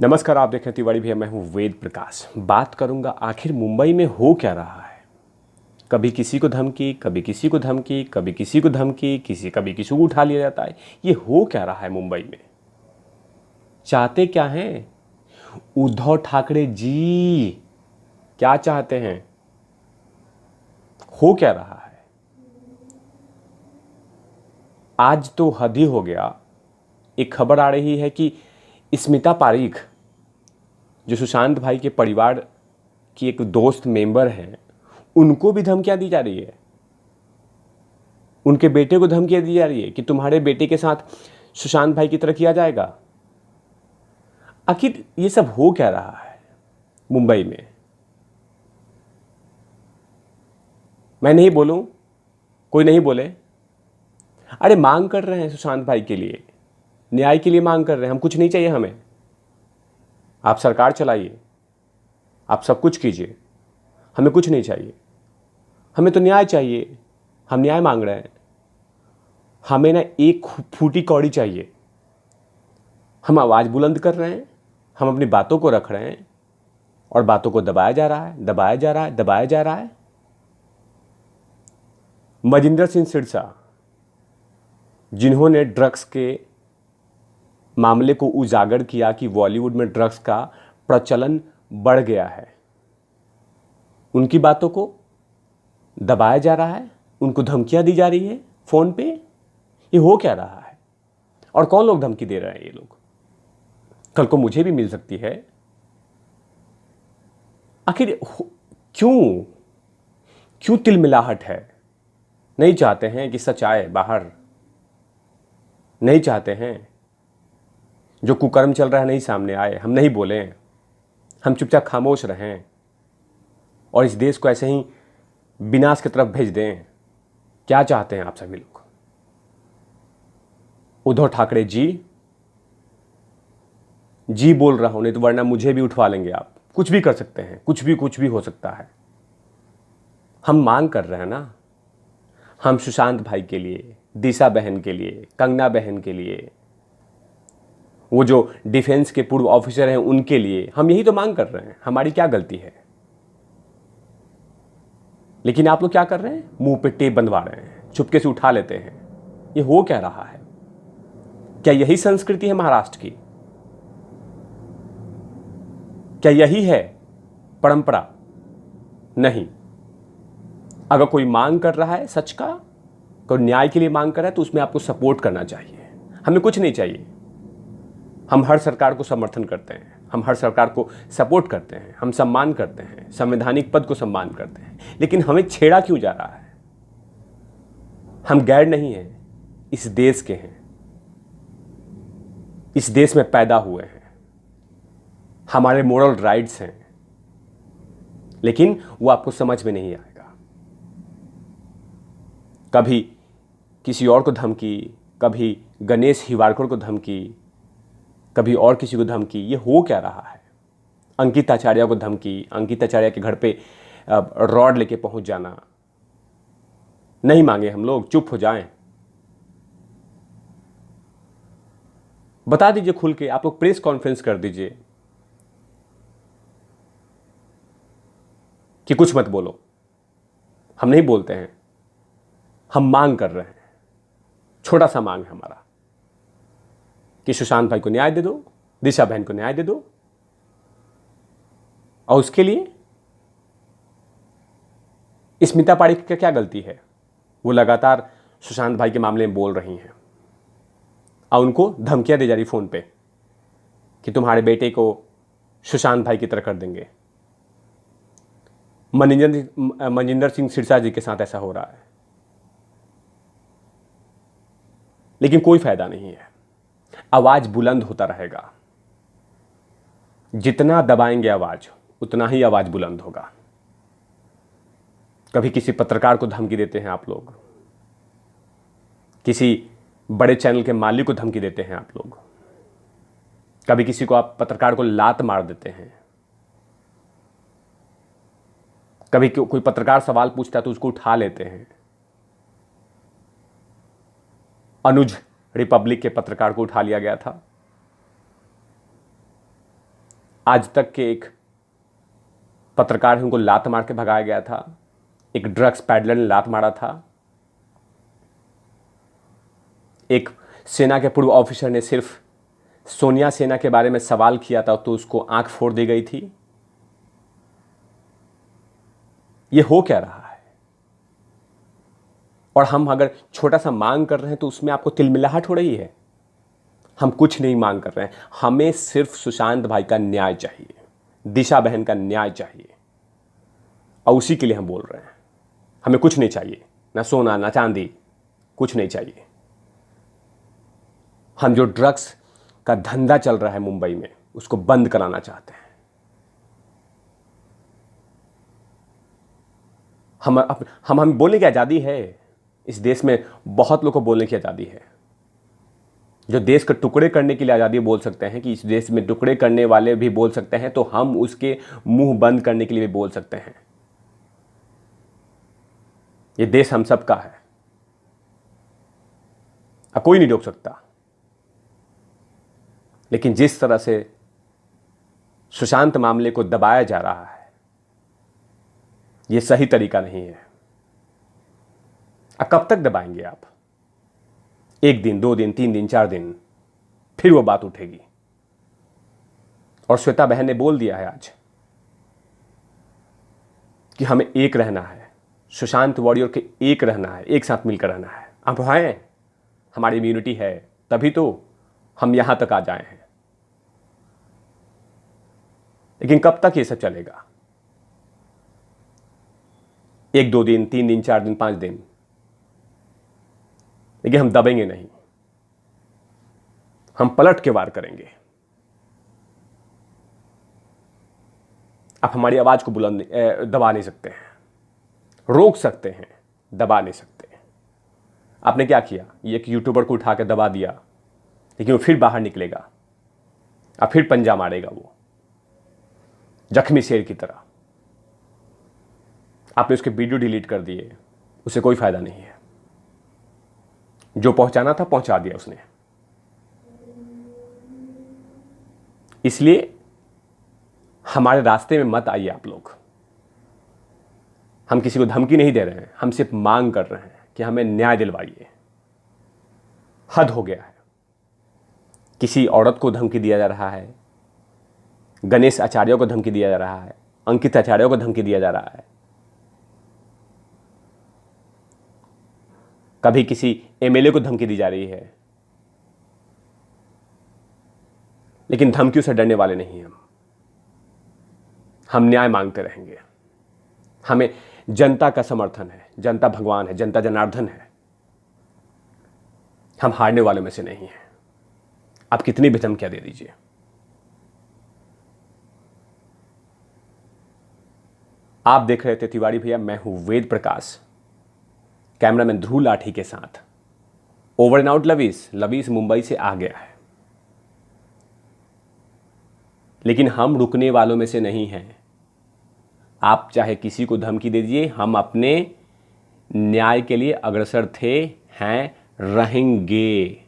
नमस्कार, आप देख रहे हैं तिवारी भैया। मैं हूं वेद प्रकाश। बात करूंगा आखिर मुंबई में हो क्या रहा है। कभी किसी को धमकी, कभी किसी को धमकी, कभी किसी को धमकी, कभी किसी को उठा लिया जाता है। ये हो क्या रहा है मुंबई में? चाहते क्या हैं उद्धव ठाकरे जी? क्या चाहते हैं? हो क्या रहा है? आज तो हद ही हो गया। एक खबर आ रही है कि स्मिता पारीक, जो सुशांत भाई के परिवार की एक दोस्त मेंबर हैं, उनको भी धमकियां दी जा रही है। उनके बेटे को धमकियां दी जा रही है कि तुम्हारे बेटे के साथ सुशांत भाई की तरह किया जाएगा। आखिर ये सब हो क्या रहा है मुंबई में? मैं नहीं बोलूं, कोई नहीं बोले। अरे मांग कर रहे हैं सुशांत भाई के लिए, न्याय के लिए मांग कर रहे हैं। हम कुछ नहीं चाहिए हमें। आप सरकार चलाइए, आप सब कुछ कीजिए, हमें कुछ नहीं चाहिए। हमें तो न्याय चाहिए। हम न्याय मांग रहे हैं। हमें ना एक फूटी कौड़ी चाहिए। हम आवाज़ बुलंद कर रहे हैं, हम अपनी बातों को रख रहे हैं और बातों को दबाया जा रहा है, दबाया जा रहा है, दबाया जा रहा है। मजिंदर सिंह सिरसा, जिन्होंने ड्रग्स के मामले को उजागर किया कि बॉलीवुड में ड्रग्स का प्रचलन बढ़ गया है, उनकी बातों को दबाया जा रहा है, उनको धमकियां दी जा रही है फ़ोन पे। ये हो क्या रहा है? और कौन लोग धमकी दे रहे हैं? ये लोग कल को मुझे भी मिल सकती है। आखिर क्यों क्यों तिलमिलाहट है? नहीं चाहते हैं कि सच आए बाहर, नहीं चाहते हैं जो कुकर्म चल रहा है नहीं सामने आए। हम नहीं बोलें, हम चुपचाप खामोश रहें और इस देश को ऐसे ही विनाश की तरफ भेज दें। क्या चाहते हैं आप सभी लोग? उद्धव ठाकरे जी बोल रहा हूं, नहीं तो वरना मुझे भी उठवा लेंगे आप। कुछ भी कर सकते हैं, कुछ भी हो सकता है। हम मांग कर रहे हैं ना। हम सुशांत भाई के लिए, दिशा बहन के लिए, कंगना बहन के लिए, वो जो डिफेंस के पूर्व ऑफिसर हैं उनके लिए हम यही तो मांग कर रहे हैं। हमारी क्या गलती है? लेकिन आप लोग क्या कर रहे हैं? मुंह पे टेप बंधवा रहे हैं, चुपके से उठा लेते हैं। ये हो क्या रहा है? क्या यही संस्कृति है महाराष्ट्र की? क्या यही है परंपरा? नहीं। अगर कोई मांग कर रहा है सच का, कोई न्याय के लिए मांग कर रहा है, तो उसमें आपको सपोर्ट करना चाहिए। हमें कुछ नहीं चाहिए। हम हर सरकार को समर्थन करते हैं, हम हर सरकार को सपोर्ट करते हैं, हम सम्मान करते हैं, संवैधानिक पद को सम्मान करते हैं। लेकिन हमें छेड़ा क्यों जा रहा है? हम गैर नहीं हैं, इस देश के हैं, इस देश में पैदा हुए हैं, हमारे मोरल राइट्स हैं। लेकिन वो आपको समझ में नहीं आएगा। कभी किसी और को धमकी, कभी गणेश हिवाड़कर को धमकी, कभी और किसी को धमकी। ये हो क्या रहा है? अंकित आचार्य को धमकी, अंकित आचार्य के घर पे रॉड लेके पहुंच जाना। नहीं मांगे हम लोग, चुप हो जाएं। बता दीजिए खुल के, आप लोग प्रेस कॉन्फ्रेंस कर दीजिए कि कुछ मत बोलो। हम नहीं बोलते हैं, हम मांग कर रहे हैं। छोटा सा मांग है हमारा कि सुशांत भाई को न्याय दे दो, दिशा बहन को न्याय दे दो। और उसके लिए स्मिता पारीक की क्या गलती है? वो लगातार सुशांत भाई के मामले में बोल रही हैं और उनको धमकियां दी जा रही फोन पे कि तुम्हारे बेटे को सुशांत भाई की तरह कर देंगे। मजिंदर सिंह सिरसा जी के साथ ऐसा हो रहा है। लेकिन कोई फायदा नहीं है। आवाज बुलंद होता रहेगा। जितना दबाएंगे आवाज, उतना ही आवाज बुलंद होगा। कभी किसी पत्रकार को धमकी देते हैं आप लोग, किसी बड़े चैनल के मालिक को धमकी देते हैं आप लोग, कभी किसी को आप पत्रकार को लात मार देते हैं, कभी कोई पत्रकार सवाल पूछता है तो उसको उठा लेते हैं। अनुज रिपब्लिक के पत्रकार को उठा लिया गया था। आज तक के एक पत्रकार हैं, उनको लात मार के भगाया गया था, एक ड्रग्स पैडलर ने लात मारा था, एक सेना के पूर्व ऑफिसर ने सिर्फ सोनिया सेना के बारे में सवाल किया था तो उसको आंख फोड़ दी गई थी। ये हो क्या रहा है? और हम अगर छोटा सा मांग कर रहे हैं तो उसमें आपको तिलमिलाहट हो रही है। हम कुछ नहीं मांग कर रहे हैं, हमें सिर्फ सुशांत भाई का न्याय चाहिए, दिशा बहन का न्याय चाहिए, और उसी के लिए हम बोल रहे हैं। हमें कुछ नहीं चाहिए, ना सोना ना चांदी, कुछ नहीं चाहिए। हम जो ड्रग्स का धंधा चल रहा है मुंबई में, उसको बंद कराना चाहते हैं। हम बोलने की आज़ादी है इस देश में, बहुत लोगों को बोलने की आज़ादी है। जो देश के टुकड़े करने के लिए आज़ादी बोल सकते हैं कि इस देश में टुकड़े करने वाले भी बोल सकते हैं, तो हम उसके मुंह बंद करने के लिए भी बोल सकते हैं। ये देश हम सबका है, अब कोई नहीं रोक सकता। लेकिन जिस तरह से सुशांत मामले को दबाया जा रहा है, यह सही तरीका नहीं है। अब कब तक दबाएंगे आप? 1 दिन, 2 दिन, 3 दिन, 4 दिन, फिर वो बात उठेगी। और श्वेता बहन ने बोल दिया है आज कि हमें एक रहना है, सुशांत वॉरियर के एक रहना है, एक साथ मिलकर रहना है। अब हैं, हमारी इम्यूनिटी है, तभी तो हम यहां तक आ जाए हैं। लेकिन कब तक ये सब चलेगा? 1, 2 दिन, 3 दिन, 4 दिन, 5 दिन, लेकिन हम दबेंगे नहीं। हम पलट के वार करेंगे। आप हमारी आवाज को दबा नहीं सकते हैं, रोक सकते हैं, दबा नहीं सकते। आपने क्या किया? ये एक यूट्यूबर को उठा के दबा दिया, लेकिन वो फिर बाहर निकलेगा, अब फिर पंजा मारेगा वो जख्मी शेर की तरह। आपने उसके वीडियो डिलीट कर दिए, उसे कोई फायदा नहीं है। जो पहुंचाना था पहुंचा दिया उसने। इसलिए हमारे रास्ते में मत आइए आप लोग। हम किसी को धमकी नहीं दे रहे हैं, हम सिर्फ मांग कर रहे हैं कि हमें न्याय दिलवाइए। हद हो गया है। किसी औरत को धमकी दिया जा रहा है, गणेश आचार्य को धमकी दिया जा रहा है, अंकित आचार्य को धमकी दिया जा रहा है, कभी किसी एमएलए को धमकी दी जा रही है। लेकिन धमकियों से डरने वाले नहीं हम न्याय मांगते रहेंगे। हमें जनता का समर्थन है, जनता भगवान है, जनता जनार्दन है। हम हारने वालों में से नहीं हैं। आप कितनी भी धमकियां दे दीजिए। आप देख रहे थे तिवारी भैया, मैं हूं वेद प्रकाश, कैमरामैन ध्रुव लाठी के साथ। ओवर एंड आउट लवीस मुंबई से आ गया है, लेकिन हम रुकने वालों में से नहीं हैं। आप चाहे किसी को धमकी दे दीजिए, हम अपने न्याय के लिए अग्रसर थे, हैं, रहेंगे।